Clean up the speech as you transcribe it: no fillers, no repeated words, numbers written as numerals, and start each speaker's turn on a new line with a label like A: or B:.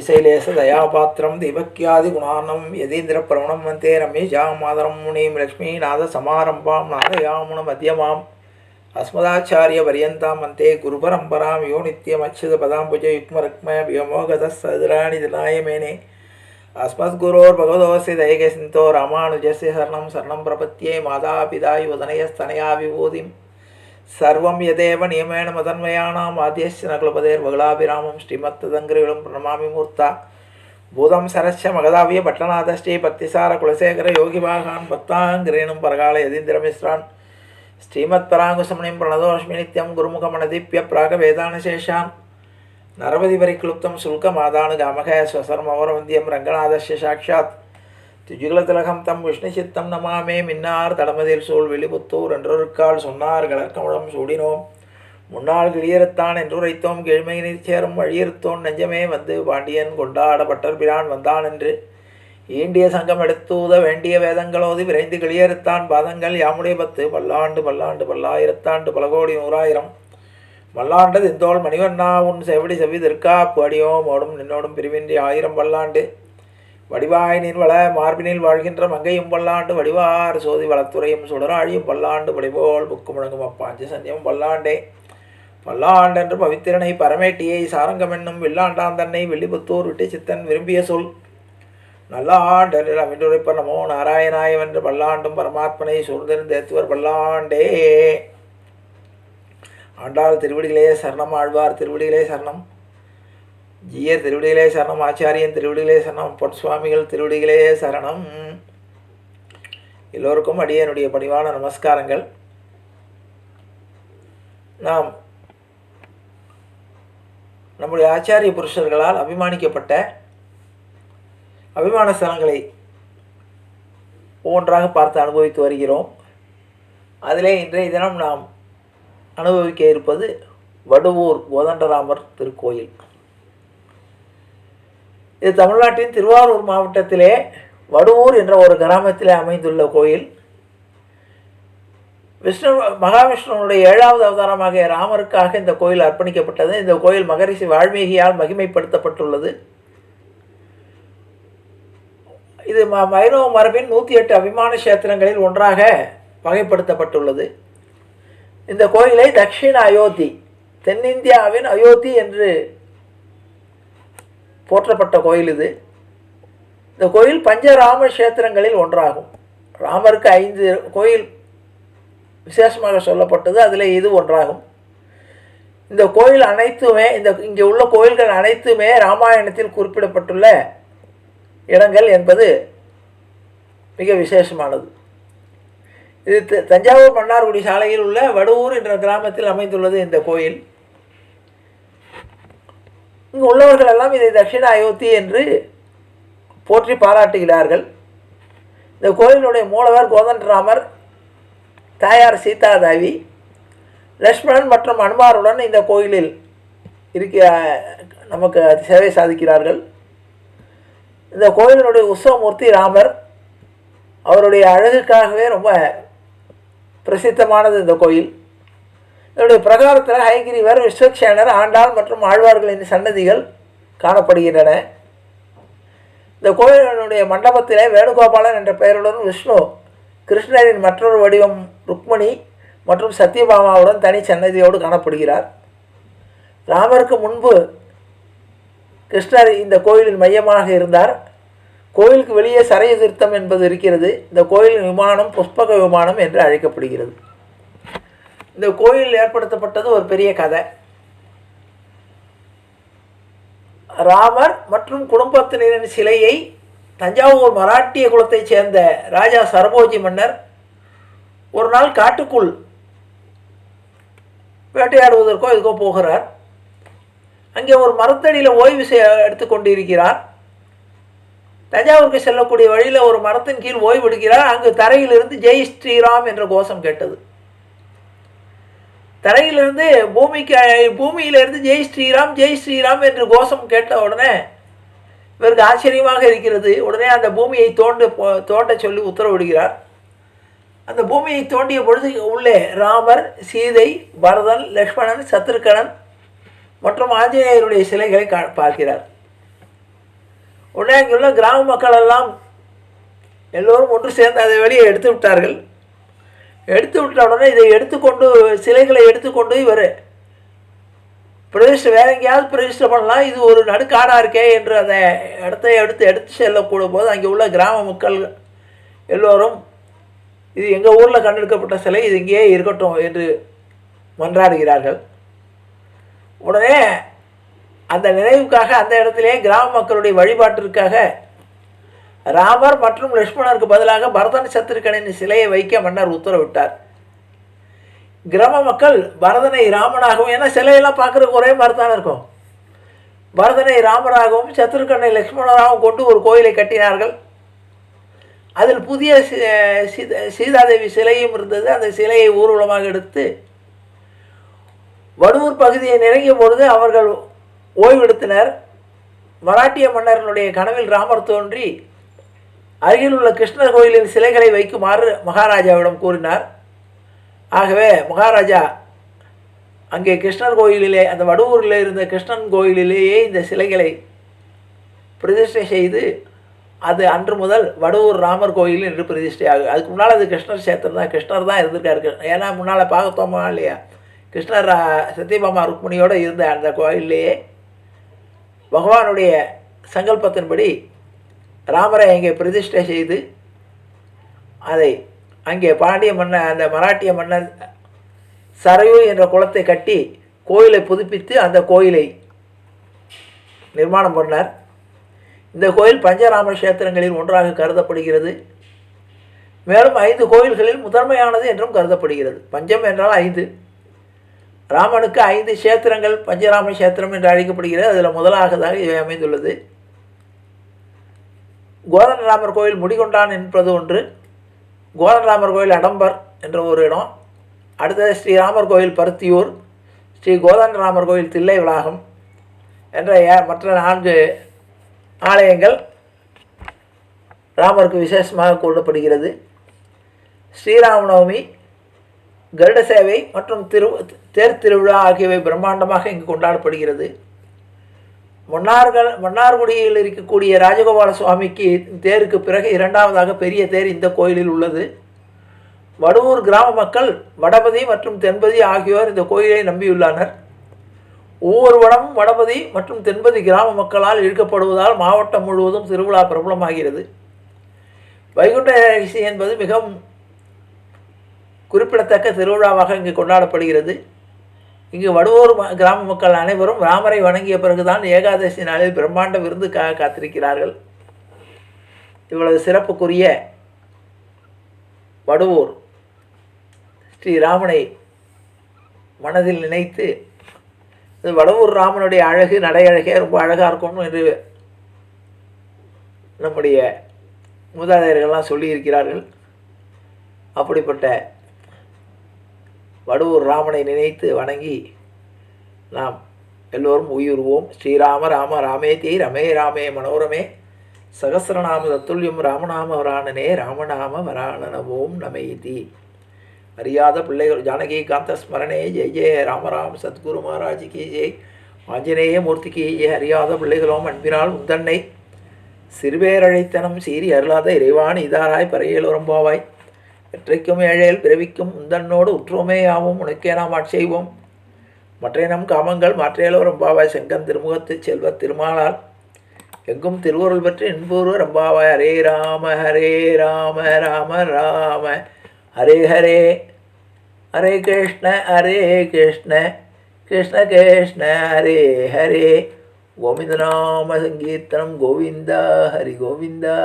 A: श्रीशैलेश दयापात्रं दीपक्यादिगुणार्णं यतीन्द्रप्रवणं वन्दे रमेशां मातरं मुनिं लक्ष्मीनाथसमारम्भां नारयामुणमध्यमाम् अस्मदाचार्यपर्यन्तां वन्दे गुरुपरम्परां यो नित्यमच्युतपदाम्बुजयुग्मरुक्मव्योमोगतः सदराणि दिनाय मेने अस्मद्गुरोर्भगवतोऽस्य दैकसिन्तो रामानुजस्य शरणं शरणं प्रपद्ये मातापिता युवतनयस्तनया विभूतिं सर्वं यदेव नियमेन मदन्वयानाम् आद्यस्य नकुलपतेर्वगलाभिरामं श्रीमत्तदङ्घ्रिगुरुं प्रणमामि मूर्ता भूतं सरस्य मगधाव्य पट्टनाथश्री भक्तिसारकुलशेखर योगिभागान् भक्ताङ्घ्रेणुं परकाल यतीन्द्रमिश्रान् श्रीमत्पराङ्कुशमुनिं प्रणतोऽस्मि नित्यं गुरुमुखमनदीप्य प्रागवेदानशेषान् नरपतिपरिक्लुप्तं शुल्कमादानुगामः स्वसर्मवरवन्द्यं रङ्गनाथस्य साक्षात् துஜுகுலத்திலகம் தம் விஷ்ணுசித்தம் நமாமே மின்னார் தடமதில் சூழ் வெளிபுத்தூர் என்றொருக்கால் சொன்னார் கிளர்க்கமுழம் சூடினோம் முன்னாள் கிளியறுத்தான் என்றுரைத்தோம் கீழ்மையினிற் சேரும் வழியிருத்தோன் நெஞ்சமே வந்து பாண்டியன் கொண்டாடப்பட்டர் பிரான் வந்தான் என்று ஈண்டிய சங்கம் எடுத்தூத வேண்டிய வேதங்களோது விரைந்து கிளியறுத்தான் பாதங்கள் யாமுடைய 10 பல்லாண்டு பல்லாண்டு பல்லாயிரத்தாண்டு பல கோடி நூறாயிரம் மல்லாண்டது இந்தோள் மணிவண்ணா உன் செவிடி செவ்விதிற்காப்பு அடியோம் ஓடும் நின்னோடும் பிரிவின்றி 1000 பல்லாண்டு வடிவாய் நீர்வள மார்பினில் வாழ்கின்ற மங்கையும் பல்லாண்டு வடிவார் சோதி வளத்துறையும் சுடராழியும் பல்லாண்டு படிபோல் புக்கு முழங்கும் அப்பாஞ்சு சந்தியம் பல்லாண்டே பல்லாண்டென்று பவித்திரனை பரமேட்டியை சாரங்கம் என்னும் வில்லாண்டான் தன்னை வெள்ளிபுத்தூர் விட்டு சித்தன் விரும்பிய சொல் நல்லாண்டென்று அமின்றுரைப்பர் நமோ நாராயணாயவென்று பல்லாண்டும் பரமாத்மனை சூழ்ந்திருந்தேத்துவர் பல்லாண்டே. ஆண்டாள் திருவடிகளே சரணம், ஆழ்வார் திருவடிகளே சரணம், ஜீயர் திருவடிகளே சரணம், ஆச்சாரியன் திருவடிகளே சரணம், பொற்சுவாமிகள் திருவடிகளே சரணம். எல்லோருக்கும் அடியனுடைய பணிவான நமஸ்காரங்கள். நாம் நம்முடைய ஆச்சாரிய புருஷர்களால் அபிமானிக்கப்பட்ட அபிமான ஸ்தலங்களை ஒவ்வொன்றாக பார்த்து அனுபவித்து வருகிறோம். அதிலே இன்றைய தினம் நாம் அனுபவிக்க இருப்பது வடுவூர் கோதண்டராமர் திருக்கோயில். இது தமிழ்நாட்டின் திருவாரூர் மாவட்டத்திலே வடுவூர் என்ற ஒரு கிராமத்திலே அமைந்துள்ள கோயில். மகாவிஷ்ணுனுடைய 7வது அவதாரமாக ராமருக்காக இந்த கோயில் அர்ப்பணிக்கப்பட்டது. இந்த கோயில் மகரிஷி வால்மீகியால் மகிமைப்படுத்தப்பட்டுள்ளது. இது வைணவ மரபின் 108 அபிமான கஷேத்திரங்களில் ஒன்றாக வகைப்படுத்தப்பட்டுள்ளது. இந்த கோயிலை தக்ஷிண அயோத்தி, தென்னிந்தியாவின் அயோத்தி என்று போற்றப்பட்ட கோயில் இது. இந்த கோயில் பஞ்சராம கஷேத்திரங்களில் ஒன்றாகும். ராமருக்கு 5 கோயில் விசேஷமாக சொல்லப்பட்டது, அதில் இது ஒன்றாகும். இந்த கோயில் அனைத்துமே இங்கே உள்ள கோயில்கள் அனைத்துமே ராமாயணத்தில் குறிப்பிடப்பட்டுள்ள இடங்கள் என்பது மிக விசேஷமானது. இது தஞ்சாவூர் மன்னார்குடி சாலையில் உள்ள வடுவூர் என்ற கிராமத்தில் அமைந்துள்ளது இந்த கோயில். இங்கு உள்ளவர்கள் எல்லாம் இதை தட்சிண அயோத்தி என்று போற்றி பாராட்டுகிறார்கள். இந்த கோயிலுடைய மூலவர் கோதண்டராமர், தாயார் சீதாதேவி, லக்ஷ்மணன் மற்றும் அனுமாருடன் இந்த கோயிலில் நமக்கு சேவை சாதிக்கிறார்கள். இந்த கோயிலினுடைய உற்சவமூர்த்தி ராமர். அவருடைய அழகுக்காகவே ரொம்ப பிரசித்தமானது இந்த கோயில். இதனுடைய பிரகாரத்தில் ஹயகிரிவர், விஸ்வக்சேனர், ஆண்டாள் மற்றும் ஆழ்வார்களின் சன்னதிகள் காணப்படுகின்றன. இந்த கோயிலினுடைய மண்டபத்திலே வேணுகோபாலன் என்ற பெயருடன் விஷ்ணு, கிருஷ்ணரின் மற்றொரு வடிவம் ருக்மணி மற்றும் சத்யபாமாவுடன் தனி சன்னதியோடு காணப்படுகிறார். ராமருக்கு முன்பு கிருஷ்ணர் இந்த கோயிலின் மையமாக இருந்தார். கோயிலுக்கு வெளியே சரையு தீர்த்தம் என்பது இருக்கிறது. இந்த கோயிலின் விமானம் புஷ்பக விமானம் என்று அழைக்கப்படுகிறது. இந்த கோயில் ஏற்படுத்தப்பட்டது ஒரு பெரிய கதை. ராமர் மற்றும் குடும்பத்தினரின் சிலையை தஞ்சாவூர் மராட்டிய குலத்தைச் சேர்ந்த ராஜா சரபோஜி மன்னர் ஒரு நாள் காட்டுக்குள் வேட்டையாடுவதற்கோ இதுக்கோ போகிறார். அங்கே ஒரு மரத்தடியில் ஓய்வு எடுத்துக்கொண்டு இருக்கிறார். தஞ்சாவூருக்கு செல்லக்கூடிய வழியில் ஒரு மரத்தின் கீழ் ஓய்வு எடுக்கிறார். அங்கு தரையிலிருந்து ஜெய் ஸ்ரீராம் என்ற கோஷம் கேட்டது. தரையிலிருந்து பூமியிலிருந்து ஜெய் ஸ்ரீராம் ஜெய் ஸ்ரீராம் என்று கோஷம் கேட்ட உடனே இவருக்கு ஆச்சரியமாக இருக்கிறது. உடனே அந்த பூமியை தோண்ட சொல்லி உத்தரவிடுகிறார். அந்த பூமியை தோண்டிய பொழுது உள்ளே ராமர், சீதை, பரதன், லக்ஷ்மணன், சத்ருகனன் மற்றும் ஆஞ்சநேயருடைய சிலைகளை பார்க்கிறார். உடனே அங்குள்ள கிராம மக்கள் எல்லாம் எல்லோரும் ஒன்று சேர்ந்து அதை வெளியே எடுத்து விட்டார்கள். எடுத்து விட்ட உடனே இதை எடுத்துக்கொண்டு சிலைகளை எடுத்துக்கொண்டு இவர் பிரதிஷ்டை வேறு எங்கேயாவது பிரதிஷ்டை பண்ணலாம், இது ஒரு நடுக்காடாக இருக்கே என்று அந்த இடத்தை எடுத்து செல்லக்கூட போது அங்கே உள்ள கிராம மக்கள் எல்லோரும் இது எங்கள் ஊரில் கண்டெடுக்கப்பட்ட சிலை, இது இங்கேயே இருக்கட்டும் என்று மன்றாடுகிறார்கள். உடனே அந்த நினைவுக்காக அந்த இடத்திலே கிராம மக்களுடைய வழிபாட்டிற்காக ராமர் மற்றும் லட்சுமணருக்கு பதிலாக பரதன் சத்ருகனின் சிலையை வைக்க மன்னர் உத்தரவிட்டார். கிராம மக்கள் பரதனை ராமனாகவும், ஏன்னா சிலையெல்லாம் பார்க்குறதுக்கு ஒரே மாதிரி தானே இருக்கும், பரதனை ராமராகவும் சத்ருகனை லட்சுமணராகவும் கொண்டு ஒரு கோயிலை கட்டினார்கள். அதில் புதிய சீதாதேவி சிலையும் இருந்தது. அந்த சிலையை ஊர்வலமாக எடுத்து வடுவூர் பகுதியை நெருங்கிய பொழுது அவர்கள் ஓய்வெடுத்தனர். மராட்டிய மன்னர்களுடைய கனவில் ராமர் தோன்றி அருகில் உள்ள கிருஷ்ணர் கோயிலில் சிலைகளை வைக்குமாறு மகாராஜாவிடம் கூறினார். ஆகவே மகாராஜா அங்கே கிருஷ்ணர் கோயிலிலே, அந்த வடுவூரில் இருந்த கிருஷ்ணன் கோயிலிலேயே இந்த சிலைகளை பிரதிஷ்டை செய்து அது அன்று முதல் வடுவூர் ராமர் கோயில் என்று பிரதிஷ்டை ஆகும். அதுக்கு முன்னால் அது கிருஷ்ணர் சேத்திரம் தான், கிருஷ்ணர் தான் இருந்திருக்காரு. ஏன்னா முன்னால் பார்க்கத்தோமா இல்லையா, கிருஷ்ணர் சத்யபாமா ருக்மிணியோடு இருந்த அந்த கோயிலேயே பகவானுடைய சங்கல்பத்தின்படி ராமரை அங்கே பிரதிஷ்டை செய்து அதை அங்கே பாண்டிய மன்னர், அந்த மராட்டிய மன்னர் சரையு என்ற குளத்தை கட்டி கோயிலை புதுப்பித்து அந்த கோயிலை நிர்மாணம் பண்ணார். இந்த கோயில் பஞ்சராம கஷேத்திரங்களில் ஒன்றாக கருதப்படுகிறது. மேலும் 5 கோயில்களில் முதன்மையானது என்றும் கருதப்படுகிறது. பஞ்சம் என்றால் 5, ராமனுக்கு 5 கஷேத்திரங்கள் பஞ்சராம கஷேத்திரம் என்று அழைக்கப்படுகிறது. அதில் முதலாகதாக இவை அமைந்துள்ளது. கோதண்டராமர் கோயில் முடிகொண்டான் என்பது ஒன்று, கோதண்டராமர் கோயில் அடம்பர் என்ற ஒரு இடம், அடுத்தது ஸ்ரீராமர் கோயில் பருத்தியூர், ஸ்ரீ கோதண்டராமர் கோயில் தில்லை வளாகம் என்ற மற்ற 4 ஆலயங்கள் ராமருக்கு விசேஷமாக கொள்ளப்படுகிறது. ஸ்ரீராமநவமி, கருட சேவை மற்றும் தேர் திருவிழா ஆகியவை பிரம்மாண்டமாக இங்கு கொண்டாடப்படுகிறது. மன்னார்குடியில் இருக்கக்கூடிய ராஜகோபால சுவாமிக்கு தேருக்கு பிறகு 2வதாக பெரிய தேர் இந்த கோயிலில் உள்ளது. வடுவூர் கிராம மக்கள் வடபதி மற்றும் தென்பதி ஆகியோர் இந்த கோயிலை நம்பியுள்ளனர். ஒவ்வொரு வடமும் வடபதி மற்றும் தென்பதி கிராம மக்களால் இழுக்கப்படுவதால் மாவட்டம் முழுவதும் திருவிழா பிரபலமாகிறது. வைகுண்ட ஏகாதசி என்பது மிகவும் குறிப்பிடத்தக்க திருவிழாவாக இங்கு கொண்டாடப்படுகிறது. இங்கு வடுவூர் கிராம மக்கள் அனைவரும் ராமரை வணங்கிய பிறகுதான் ஏகாதசி நாளில் பிரம்மாண்ட விருந்துக்காக காத்திருக்கிறார்கள். இவ்வளவு சிறப்புக்குரிய வடுவூர் ஸ்ரீராமனை மனதில் நினைத்து, வடுவூர் ராமனுடைய அழகு நடையழகே ரொம்ப அழகாக இருக்கும் என்று நம்முடைய மூதாதையர்கள்லாம் சொல்லியிருக்கிறார்கள். அப்படிப்பட்ட வடுவூர் ராமனை நினைத்து வணங்கி நாம் எல்லோரும் உயிர்வோம். ஸ்ரீராம ராம ராமேதி ரமே ராமே மனோரமே சகசிரநாம தத்துல்யம் ராமநாம வராணனே ராமநாம வராணனவோம் நமேதி. அறியாத பிள்ளைகள் ஜானகி காந்த ஸ்மரணே ஜெய் ஜெய ராமராம் சத்குரு மகாராஜிக்கு ஜெய், ஆஞ்சநேய மூர்த்திக்கு ஜெய். அறியாத பிள்ளைகளோம் அன்பினால் உந்தன்னை சிறுபேரழைத்தனம் சீறி அருளாத இறைவான் இதாராய் பறையலுரம்பாவாய். வெற்றைக்கும் ஏழையில் பிறவிக்கும் உந்தன்னோடு உற்றோமே ஆவும் உனக்கே நாம் ஆட்செய்வோம். மற்ற நம் காமங்கள் மாற்றையலுரம்பாவாய். செங்கன் திருமுகத்து செல்வ திருமாலால் எங்கும் திருவருள் பெற்று இன்பூர்வ ரம்பாவாய். ஹரே ராம ராம ராம ஹரே ஹரே, ஹரே கிருஷ்ண கிருஷ்ண கிருஷ்ண ஹரே ஹரே. கோவிந்த நாம சங்கீர்த்தனம் கோவிந்தா ஹரி கோவிந்தா.